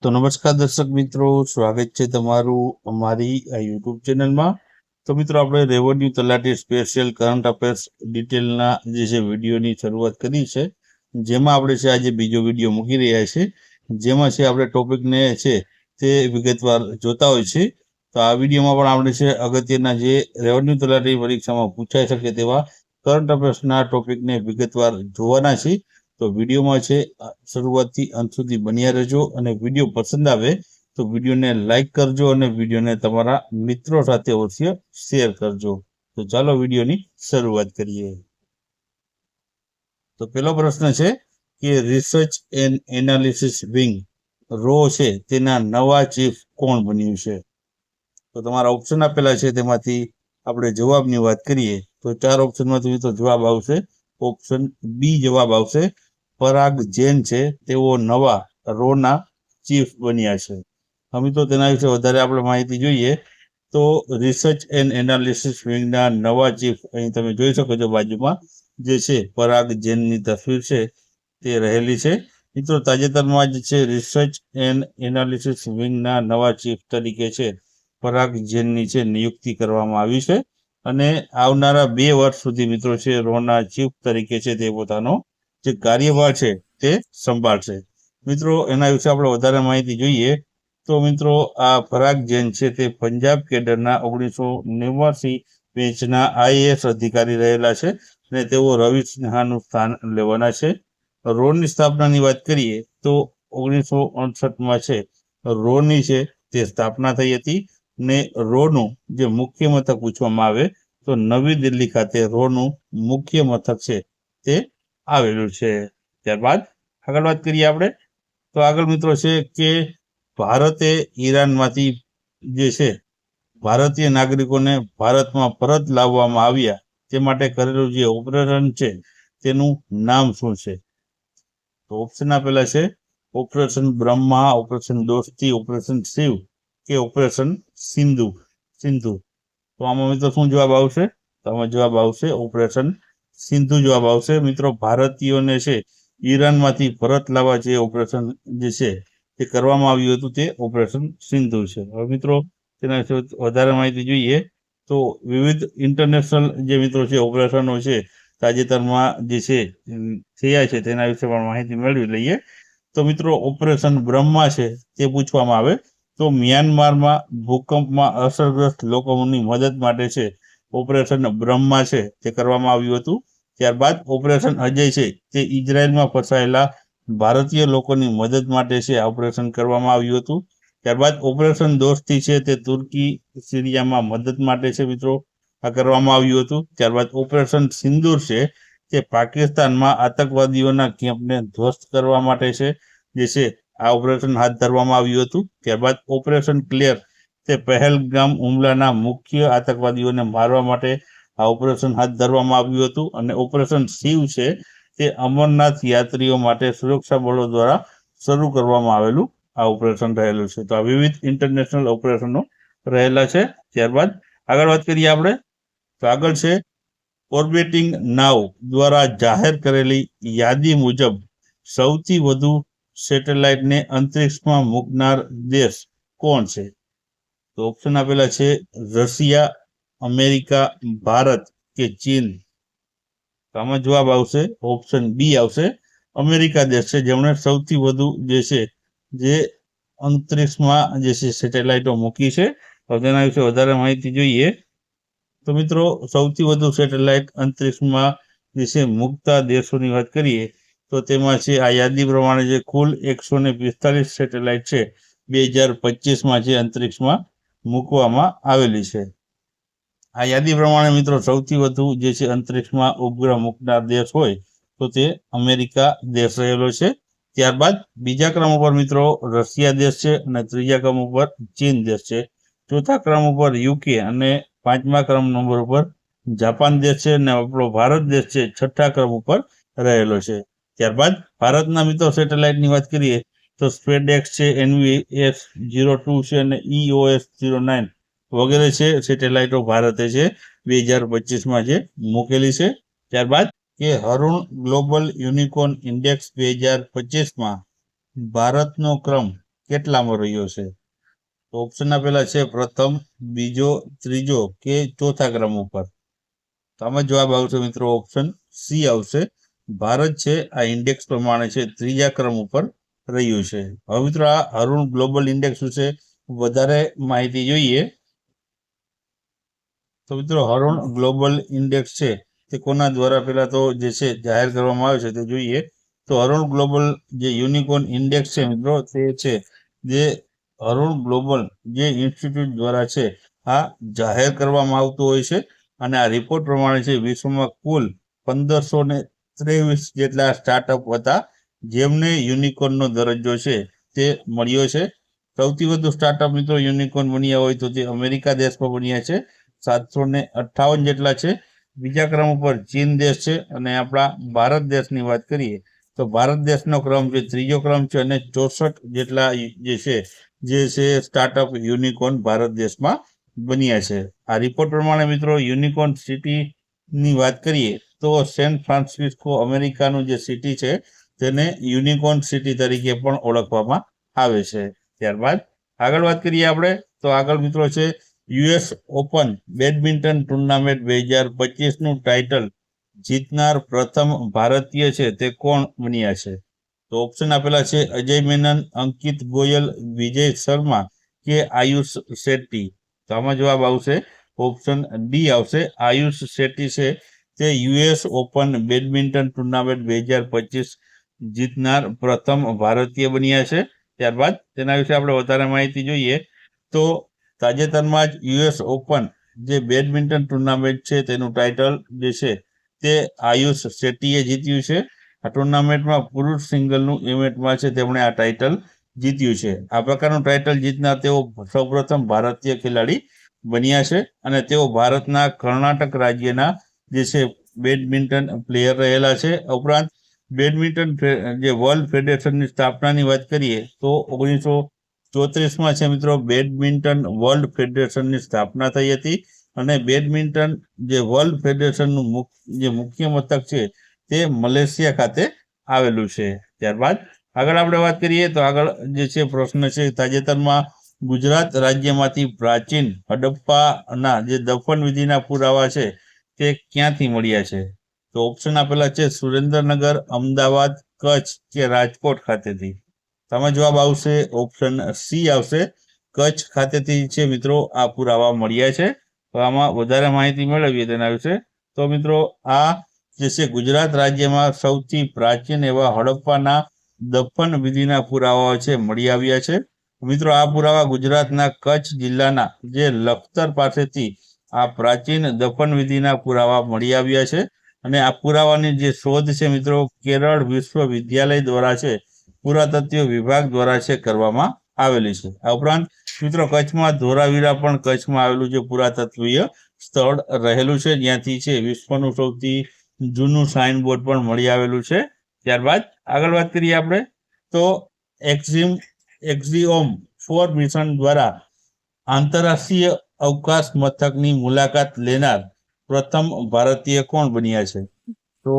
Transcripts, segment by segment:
તો નમસ્કાર દર્શક મિત્રો, સ્વાગત છે તમારું અમારી આ યુટ્યુબ ચેનલમાં. તો મિત્રો, આપણે રેવન્યુ તલાટી સ્પેશિયલ કરંટ અફેર્સ ડિટેલના જે છે વિડીયોની શરૂઆત કરી છે, જેમાં આપણે છે આજે બીજો વિડીયો મૂકી રહ્યા છે, જેમાં છે આપણે ટોપિકને છે તે વિગતવાર જોતા હોય છે. તો આ વિડીયોમાં પણ આપણે છે અગત્યના જે રેવન્યુ તલાટી પરીક્ષામાં પૂછાઈ શકે તેવા કરંટ અફેર્સના ટોપિકને વિગતવાર જોવાના છે. તો વિડીયોમાં છે શરૂઆતથી અંત સુધી બન્યા રહેજો, અને વિડીયો પસંદ આવે તો વિડીયોને લાઈક કરજો અને વિડીયોને તમારા મિત્રો સાથે અવશ્ય શેર કરજો. તો ચાલો વિડીયોની શરૂઆત કરીએ. તો પહેલો પ્રશ્ન છે કે રિસર્ચ એન્ડ એનાલિસિસ વિંગ રો છે તેના નવા ચીફ કોણ બન્યું છે? તો તમારા ઓપ્શન આપેલા છે, તેમાંથી આપણે જવાબની વાત કરીએ તો 4 ઓપ્શનમાંથી મિત્રો જવાબ આવશે ઓપ્શન બી જવાબ આવશે. પરાગ જૈન છે તેઓ નવા રોના ચીફ બન્યા છે. હવે તો તેના વિશે વધારે આપણે માહિતી જોઈએ તો રિસર્ચ એન્ડ એનાલિસિસ વિંગના નવા ચીફ અહીં તમે જોઈ શકો છો બાજુમાં જે છે પરાગ જૈનની તસવીર છે તે રહેલી છે. મિત્રો, તાજેતરમાં જ છે રિસર્ચ એન્ડ એનાલિસિસ વિંગના નવા ચીફ તરીકે છે પરાગ જૈનની છે નિયુક્તિ કરવામાં આવી છે, અને આવનારા 2 વર્ષ સુધી મિત્રો છે રોના ચીફ તરીકે છે તે પોતાનો જે કાર્યભાર છે તે સંભાળશે. મિત્રો, એના વિશે આપણે વધારે માહિતી જોઈએ તો મિત્રો આ પરાગ જૈન છે તે પંજાબ કેડરના 1989 બેચના આઈએએસ અધિકારી રહેલા છે, અને તેઓ રવિ સિન્હાનું સ્થાન લેવાના છે. રોની સ્થાપનાની વાત કરીએ તો 1968માં છે રોની છે તે સ્થાપના થઈ હતી, ને રોનું જે મુખ્ય મથક પૂછવામાં આવે તો નવી દિલ્હી ખાતે રોનું મુખ્ય મથક છે તે આવેલું છે. ત્યારબાદ આગળ વાત કરીએ આપણે તો આગળ મિત્રો છે કે ભારતે ઈરાનમાંથી જે છે ભારતીય નાગરિકોને ભારતમાં પરત લાવવામાં આવ્યા તે માટે કરેલું જે ઓપરેશન છે તેનું નામ શું છે? તો ઓપ્શન આપેલા છે ઓપરેશન બ્રહ્મા, ઓપરેશન દોસ્તી, ઓપરેશન શિવ કે ઓપરેશન સિંધુ. તો આમાં મિત્રો શું જવાબ આવશે? તો આમાં જવાબ આવશે ઓપરેશન સિંધુ જવાબ આવશે. મિત્રો, ભારતીયોને છે ઈરાનમાંથી પરત લાવવા જે ઓપરેશન જે છે તે કરવામાં આવ્યું હતું તે ઓપરેશન સિંધુ છે. હવે મિત્રો, તેના વિશે વધારે માહિતી જોઈએ તો વિવિધ ઇન્ટરનેશનલ જે મિત્રો છે ઓપરેશનો છે તાજેતરમાં જે છે થયા છે તેના વિશે પણ માહિતી મેળવી લઈએ. તો મિત્રો, ઓપરેશન બ્રહ્મા છે તે પૂછવામાં આવે તો મ્યાનમારમાં ભૂકંપમાં અસરગ્રસ્ત લોકોની મદદ માટે છે ઓપરેશન બ્રહ્મા છે તે કરવામાં આવ્યું હતું. ત્યારબાદ ઓપરેશન અજય છે તે ઇઝરાયલમાં ફસાયેલા ભારતીય લોકોની મદદ માટે છે આ ઓપરેશન કરવામાં આવ્યું હતું. ત્યારબાદ ઓપરેશન દોસ્તી છે તે તુર્કી સિરિયામાં મદદ માટે છે મિત્રો આ કરવામાં આવ્યું હતું. ત્યારબાદ ઓપરેશન સિંદૂર છે તે પાકિસ્તાનમાં આતંકવાદીઓના કેમ્પને ધ્વસ્ત કરવા માટે છે જે છે આ ઓપરેશન હાથ ધરવામાં આવ્યું હતું. ત્યારબાદ ઓપરેશન ક્લિયર તે પહેલગામ હુમલાના મુખ્ય આતંકવાદીઓને મારવા માટે આ ઓપરેશન હાથ ધરવામાં આવ્યું હતું. અને ઓપરેશન શિવ છે તે અમરનાથ યાત્રીઓ માટે સુરક્ષા બળો દ્વારા શરૂ કરવામાં આવેલું આ ઓપરેશન રહેલું છે. તો આ વિવિધ ઇન્ટરનેશનલ ઓપરેશનો રહેલા છે. ત્યારબાદ આગળ વાત કરીએ આપણે તો આગળ છે ઓર્બિટિંગ નાવ દ્વારા જાહેર કરેલી યાદી મુજબ સૌથી વધુ સેટેલાઇટને અંતરિક્ષમાં મૂકનાર દેશ કોણ છે? તો ઓપ્શન આપેલા છે રશિયા, અમેરિકા, ભારત કે ચીન. આમાં જવાબ આવશે ઓપ્શન બી આવશે અમેરિકા દેશ છે, જેમણે સૌથી વધુ જે છે જે અંતરિક્ષમાં જે છે સેટેલાઇટો મૂકી છે. તો તેના વિશે વધારે માહિતી જોઈએ તો મિત્રો, સૌથી વધુ સેટેલાઇટ અંતરિક્ષમાં જે છે મૂકતા દેશોની વાત કરીએ તો તેમાં છે આ યાદી પ્રમાણે જે કુલ 145 સેટેલાઇટ છે 2025માં જે અંતરિક્ષમાં મૂકવામાં આવેલી છે. આ યાદી પ્રમાણે મિત્રો સૌથી વધુ જે છે અંતરિક્ષમાં ઉપગ્રહ મૂકનાર દેશ હોય તો તે અમેરિકા દેશ રહેલો છે. ત્યારબાદ બીજા ક્રમ ઉપર મિત્રો રશિયા દેશ છે, અને ત્રીજા ક્રમ ઉપર ચીન દેશ છે. ચોથા ક્રમ ઉપર યુકે, અને 5મા ક્રમ નંબર ઉપર જાપાન દેશ છે, અને આપણો ભારત દેશ છે 6ઠા ક્રમ ઉપર રહેલો છે. ત્યારબાદ ભારતના મિત્રો સેટેલાઇટની વાત કરીએ તો સ્પેડેક્સ છે, NVS-02 છે, અને EOS-09 વગેરે છે સેટેલાઇટો ભારતે છે 2025માં જે મૂકેલી છે. ત્યારબાદ કે હરુણ ગ્લોબલ યુનિકોર્ન ઇન્ડેક્સ 2025માં ભારતનો ક્રમ કેટલામો રહ્યો છે? તો ઓપ્શન આપેલા છે પ્રથમ, બીજો, ત્રીજો કે ચોથા ક્રમ ઉપર. તો આમાં જવાબ આવશે મિત્રો ઓપ્શન સી આવશે. ભારત છે આ ઇન્ડેક્સ પ્રમાણે છે ત્રીજા ક્રમ ઉપર રહ્યું છે. હવે મિત્રો આ અરુણ ગ્લોબલ ઇન્ડેક્સ વિશે વધારે માહિતી જોઈએ. તો મિત્રો અરુણ ગ્લોબલ ઇન્ડેક્સ છે તે કોના દ્વારા પહેલા તો જે છે જાહેર કરવામાં આવે છે તે જોઈએ. તો અરુણ ગ્લોબલ જે યુનિકોર્ન ઇન્ડેક્સ છે મિત્રો તે છે જે અરુણ ગ્લોબલ જે ઇન્સ્ટિટ્યૂટ દ્વારા છે આ જાહેર કરવામાં આવતું હોય છે. અને આ રિપોર્ટ પ્રમાણે છે વિશ્વમાં કુલ 1523 જેટલા સ્ટાર્ટઅપ હતા જેમને યુનિકોર્નનો દરજ્જો છે તે મળ્યો છે. સૌથી વધુ સ્ટાર્ટઅપ મિત્રો યુનિકોર્ન બન્યા હોય તો તે અમેરિકા દેશમાં બન્યા છે, 758 જેટલા છે. બીજા ક્રમ ઉપર ચીન દેશ છે. અને આપણા ભારત દેશની વાત કરીએ તો ભારત દેશનો ક્રમ છે ત્રીજો ક્રમ છે અને 64 જેટલા જે છે સ્ટાર્ટઅપ યુનિકોર્ન ભારત દેશમાં બન્યા છે. આ રિપોર્ટ પ્રમાણે મિત્રો યુનિકોર્ન સિટીની વાત કરીએ તો સેન ફ્રાન્સિસ્કો અમેરિકાનું જે સિટી છે તેને યુનિકોર્ન સિટી તરીકે પણ ઓળખવામાં આવે છે. ત્યારબાદ આગળ વાત કરીએ આપણે તો આગળ મિત્રો છે યુએસ ઓપન બેડમિન્ટન ટુર્નામેન્ટ 2025નું ટાઇટલ જીતનાર પ્રથમ ભારતીય છે તે કોણ બન્યા છે? તો ઓપ્શન આપેલા છે અજય મેનન, અંકિત ગોયલ, વિજય શર્મા કે આયુષ શેટ્ટી. તો આમાં જવાબ આવશે ઓપ્શન ડી આવશે. આયુષ શેટ્ટી છે તે યુએસ ઓપન બેડમિન્ટન ટુર્નામેન્ટ 2025 જીતનાર પ્રથમ ભારતીય બન્યા છે. ત્યારબાદ તેના વિશે આપણે વધારે માહિતી જોઈએ તો તાજેતરમાં જ યુએસ ઓપન જે બેડમિન્ટન ટુર્નામેન્ટ છે તેનું ટાઇટલ જે છે તે આયુષ શેટ્ટીએ જીત્યું છે. આ ટુર્નામેન્ટમાં પુરુષ સિંગલનું ઇવેન્ટમાં છે તેમણે આ ટાઇટલ જીત્યું છે. આ પ્રકારનું ટાઇટલ જીતનાર તેઓ સૌપ્રથમ ભારતીય ખેલાડી બન્યા છે અને તેઓ ભારતના કર્ણાટક રાજ્યના જે છે બેડમિન્ટન પ્લેયર રહેલા છે. ઉપરાંત બેડમિન્ટન જે વર્લ્ડ ફેડરેશનની સ્થાપનાની વાત કરીએ તો 1934માં છે મિત્રો બેડમિન્ટન વર્લ્ડ ફેડરેશનની સ્થાપના થઈ હતી. અને બેડમિન્ટન જે વર્લ્ડ ફેડરેશનનું જે મુખ્ય મથક છે તે મલેશિયા ખાતે આવેલું છે. ત્યારબાદ આગળ આપણે વાત કરીએ તો આગળ જે છે પ્રશ્ન છે તાજેતરમાં ગુજરાત રાજ્યમાંથી પ્રાચીન હડપ્પાના જે દફન વિધિના પુરાવા છે તે ક્યાંથી મળ્યા છે? તો ઓપ્શન આપેલા છે સુરેન્દ્રનગર, અમદાવાદ, કચ્છ કે રાજકોટ ખાતેથી. તમે જવાબ આવશે ઓપ્શન સી આવશે. કચ્છ ખાતેથી છે મિત્રો આ પુરાવા મળ્યા છે. તો આમાં વધારે માહિતી મેળવીએ તેના વિશે તો મિત્રો આ જે છે ગુજરાત રાજ્યમાં સૌથી પ્રાચીન એવા હડપ્પાના દફન વિધિના પુરાવાઓ છે મળી આવ્યા છે. મિત્રો આ પુરાવા ગુજરાતના કચ્છ જિલ્લાના જે લખતર પાસેથી આ પ્રાચીન દફન વિધિના પુરાવા મળી આવ્યા છે. અને આ પુરાવાની જે શોધ છે મિત્રો કેરળ વિશ્વવિદ્યાલય દ્વારા છે પુરાતત્વ વિભાગ દ્વારા છે કરવામાં આવેલી છે. આ ઉપરાંત મિત્રો કચ્છમાં ધોરાવીરા પણ કચ્છમાં આવેલું જે પુરાતત્વીય સ્થળ રહેલું છે જ્યાંથી છે વિશ્વનું સૌથી જૂનું સાઇનબોર્ડ પણ મળી આવેલું છે. ત્યારબાદ આગળ વાત કરીએ આપણે તો એક્ઝિઓમ 4 મિશન દ્વારા આંતરરાષ્ટ્રીય અવકાશ મથકની મુલાકાત લેનાર પ્રથમ ભારતીય કોણ બન્યા છે? તો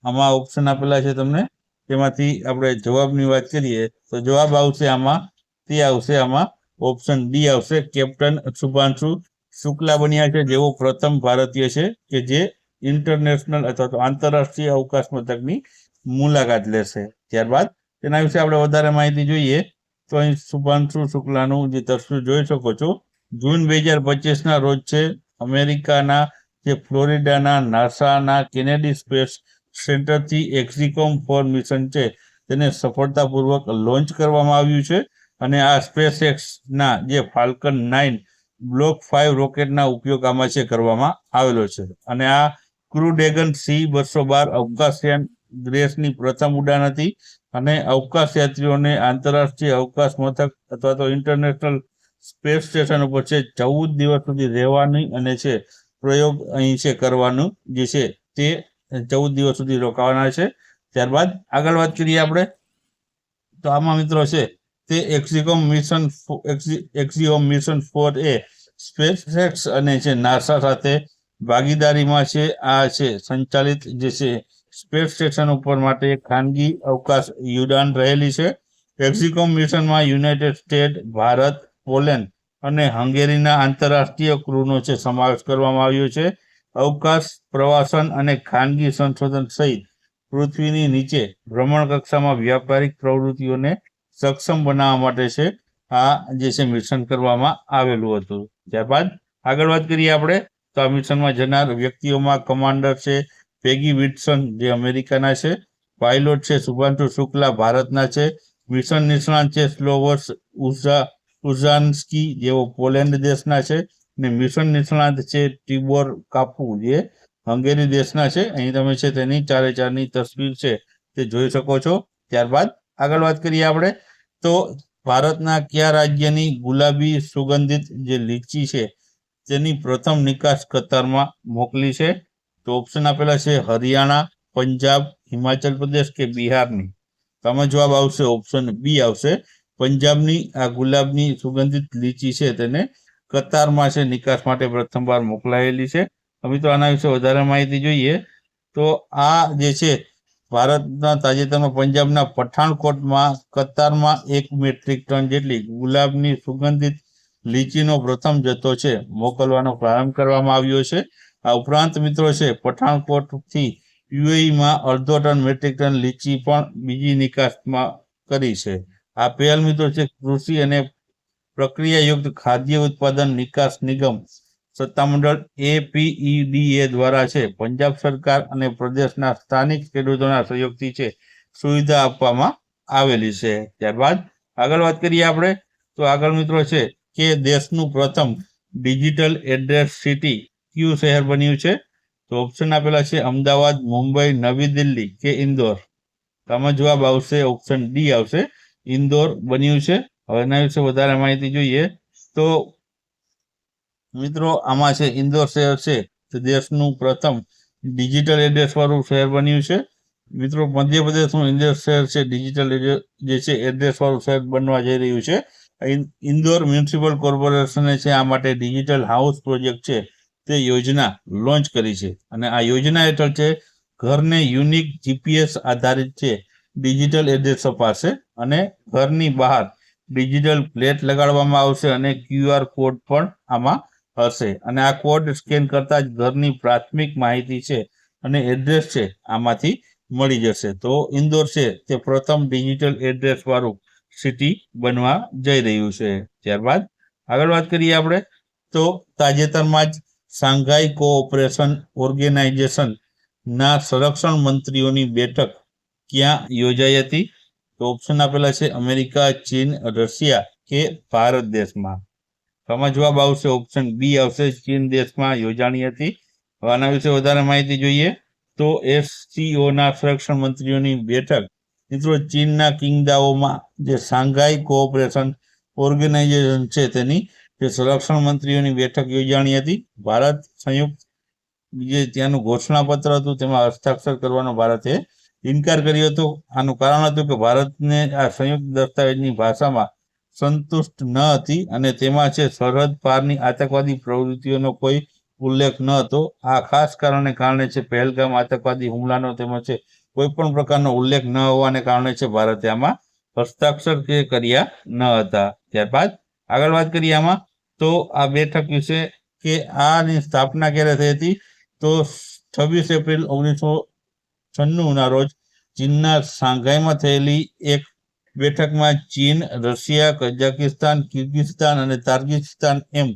આમાં ઓપ્શન આપેલા છે તમને, તેમાંથી આપણે જવાબની વાત કરીએ તો જવાબ આવશે આમાં ઓપ્શન ડી આવશે. કેપ્ટન શુભાંશુ શુક્લા બન્યા છે જેઓ પ્રથમ ભારતીય છે કે જે ઇન્ટરનેશનલ અથવા તો આંતરરાષ્ટ્રીય અવકાશ મથકની મુલાકાત લેશે. ત્યારબાદ તેના વિશે આપણે વધારે માહિતી જોઈએ તો અહીં શુભાંશુ શુક્લાનું જે તસવીર જોઈ શકો છો જૂન 2025ના રોજ છે અમેરિકાના જે ફ્લોરિડાના નાસાના કેનેડી સ્પેસ સેન્ટરથી એક્ઝિકોમ 4 મિશન છે તેને સફળતાપૂર્વક લોન્ચ કરવામાં આવ્યું છે. અને આ સ્પેસએક્સના જે ફાલ્કન 9 બ્લોક 5 રોકેટના ઉપયોગ આમાં છે કરવામાં આવેલો છે. અને આ ક્રૂ ડ્રેગન C-212 અવકાશયાન દેશની પ્રથમ ઉડાન હતી. અને અવકાશ યાત્રીઓને આંતરરાષ્ટ્રીય અવકાશ મથક અથવા તો ઇન્ટરનેશનલ સ્પેસ સ્ટેશન ઉપર છે 14 દિવસ સુધી રહેવાની અને છે પ્રયોગ અહીં છે કરવાનું જે છે તે 14 દિવસ સુધી રોકાવાના છે. ત્યારબાદ આગળ વાત કરીએ આપણે તો આમાં મિત્રો છે તે એક્ઝિઓમ મિશન 4A સ્પેસએક્સ અને છે નાસા સાથે ભાગીદારીમાં છે આ છે સંચાલિત જે છે સ્પેસ સ્ટેશન ઉપર માટે ખાનગી અવકાશ ઉડાન રહેલી છે. એક્ઝિકોમ મિશનમાં યુનાઇટેડ સ્ટેટ, ભારત, પોલેન્ડ અને હંગેરીના આંતરરાષ્ટ્રીય ક્રૂનો છે સમાવેશ કરવામાં આવ્યો છે. અવકાશ, પ્રવાસન અને ખાનગી સંશોધન સહિત પૃથ્વીની નીચે ભ્રમણ કક્ષામાં વ્યાપારિક પ્રવૃત્તિઓને સક્ષમ બનાવવા માટે છે આ જે છે મિશન કરવામાં આવેલું હતું. ત્યારબાદ આગળ વાત કરીએ આપણે તો આ મિશનમાં જનાર વ્યક્તિઓમાં કમાન્ડર છે પેગી વિટસન જે અમેરિકાના છે, પાયલોટ છે શુભાંશુ શુક્લા ભારતના છે, મિશન નિષ્ણાંત છે સ્લોવોસ ઉઝાન્સ્કી જેઓ પોલેન્ડ દેશના છે, અને મિશન નિષ્ણાંત છે ટિબોર કાપુ જે હંગેરી દેશના છે. અહીં તમે છે તેની ચારે ચારની તસવીર છે તે જોઈ શકો છો. ત્યારબાદ આગળ વાત કરીએ આપણે તો ભારતના કયા રાજ્યની ગુલાબી સુગંધિત જે લીચી છે તેની પ્રથમ નિકાસ કતારમાં મોકલી છે? તો ઓપ્શન આપેલા છે હરિયાણા, પંજાબ, હિમાચલ પ્રદેશ કે બિહારની. તમે જવાબ આવશે ઓપ્શન બી આવશે. પંજાબની આ ગુલાબની સુગંધિત લીચી છે તેને કતારમાં છે નિકાસ માટે પ્રથમવાર મોકલાયેલી છે. મિત્રો આના વિશે વધારે માહિતી જોઈએ તો આ જે છે ભારતના તાજેતરમાં પંજાબના પઠાણકોટમાં કતારમાં 1 મેટ્રિક ટન જેટલી ગુલાબની સુગંધિત લીચીનો પ્રથમ જથ્થો છે મોકલવાનો પ્રારંભ કરવામાં આવ્યો છે. આ ઉપરાંત મિત્રો છે પઠાણકોટથી યુએઈમાં 1/2 ટન મેટ્રિક ટન લીચી પણ બીજી નિકાસમાં કરી છે. આ પહેલ મિત્રો છે કૃષિ અને પ્રક્રિયાયુક્ત ખાદ્ય ઉત્પાદન નિકાસ નિગમ સત્તામંડળ APEDA દ્વારા છે પંજાબ સરકાર અને પ્રદેશના સ્થાનિક ખેડૂતોના સહયોગથી છે સુવિધા આપવામાં આવેલી છે. ત્યારબાદ આગળ વાત કરીએ આપણે તો આગળ મિત્રો છે કે દેશનું પ્રથમ ડિજિટલ એડ્રેસ સિટી કયું શહેર બન્યું છે? તો ઓપ્શન આપેલા છે અમદાવાદ, મુંબઈ, નવી દિલ્હી કે ઇન્દોર. આમાં જવાબ આવશે ઓપ્શન ડી આવશે, ઇન્દોર બન્યું છે. હવે એના વિશે વધારે માહિતી જોઈએ તો મિત્રો આમાં છે ઇન્દોર શહેર છે તે દેશનું પ્રથમ ડિજિટલ એડ્રેસ વાળું શહેર બન્યું છે. મિત્રો મધ્યપ્રદેશનું ઇન્દોર શહેર છે ડિજિટલ જે છે એડ્રેસ વાળું શહેર બનવા જઈ રહ્યું છે. ઇન્દોર મ્યુનિસિપલ કોર્પોરેશને છે આ માટે ડિજિટલ હાઉસ પ્રોજેક્ટ છે તે યોજના લોન્ચ કરી છે અને આ યોજના હેઠળ છે ઘરને યુનિક GPS આધારિત છે ડિજિટલ એડ્રેસ અપાશે અને ઘરની બહાર ડિજિટલ પ્લેટ લગાડવામાં આવશે અને QR કોડ પણ આમાં હશે અને આ કોડ સ્કેન કરતા જ ઘરની પ્રાથમિક માહિતી છે અને એડ્રેસ છે આમાંથી મળી જશે. તો ઇન્દોર છે તે પ્રથમ ડિજિટલ એડ્રેસ વાળું સિટી બનવા જઈ રહ્યું છે. ત્યારબાદ આગળ વાત કરીએ આપણે તો તાજેતરમાં જ શાંઘાઈ કોઓપરેશન ઓર્ગેનાઇઝેશન ના સંરક્ષણ મંત્રીઓની બેઠક ક્યાં યોજાઈ હતી? તો ઓપ્શન આપેલા છે અમેરિકા, ચીન, રશિયા કે ભારત દેશમાં. આમાં જવાબ આવશે ઓપ્શન બી આવશે, ચીન દેશમાં યોજાણી હતી. આના વિશે વધારે માહિતી જોઈએ તો SCOના સંરક્ષણ મંત્રીઓની બેઠક મિત્રો ચીનના કિંગદાઓમાં જે શાંઘાઈ કોઓપરેશન ઓર્ગેનાઇઝેશન છે તેની જે સંરક્ષણ મંત્રીઓની બેઠક યોજાણી હતી. ભારત સંયુક્ત જે ત્યાંનું ઘોષણાપત્ર હતું તેમાં હસ્તાક્ષર કરવાનો ભારતે ઇનકાર કર્યો હતો. આનું કારણ હતું કે ભારતને આ સંયુક્ત દસ્તાવેજની ભાષામાં સંતુષ્ટ ન હતી અને તેમાં છે સરહદ પારની આતંકવાદી પ્રવૃત્તિઓનો કોઈ ઉલ્લેખ ન હતો. આ ખાસ કારણે છે પહેલગામ આતંકવાદી હુમલાનો તેમાં છે કોઈ પણ પ્રકારનો ઉલ્લેખ ન હોવાને કારણે છે ભારતે આમાં હસ્તાક્ષર કર્યા ન હતા. ત્યારબાદ આગળ વાત કરીએ આમાં તો આ બેઠક વિશે કે આની સ્થાપના ક્યારે થઈ હતી? તો 26 એપ્રિલ 1996ના રોજ ચીનના શાંઘાઈમાં થયેલી એક બેઠકમાં ચીન, રશિયા, કઝાકિસ્તાન, કિર્ગિસ્તાન અને તાર્કિસ્તાન એમ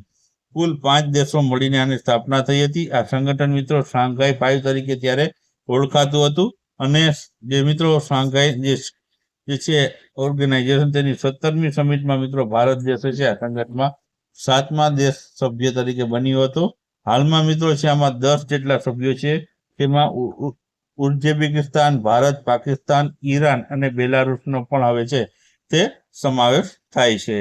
કુલ 5 દેશો મળીને આની સ્થાપના થઈ હતી. આ સંગઠન મિત્રો શાંઘાઈ 5 તરીકે ત્યારે ઓળખાતું હતું અને જે મિત્રો શાંઘાઈ જે છે ઓર્ગેનાઇઝેશન તેની 17મી સમિટમાં મિત્રો ભારત દેશ છે આ સંગઠનમાં 7મા દેશ સભ્ય તરીકે બન્યો હતો. હાલમાં મિત્રો છે આમાં 10 જેટલા સભ્યો છે તેમાં ઉઝબેકિસ્તાન, ભારત, પાકિસ્તાન, ઈરાન અને બેલારુસનો પણ હવે છે તે સમાવેશ થાય છે.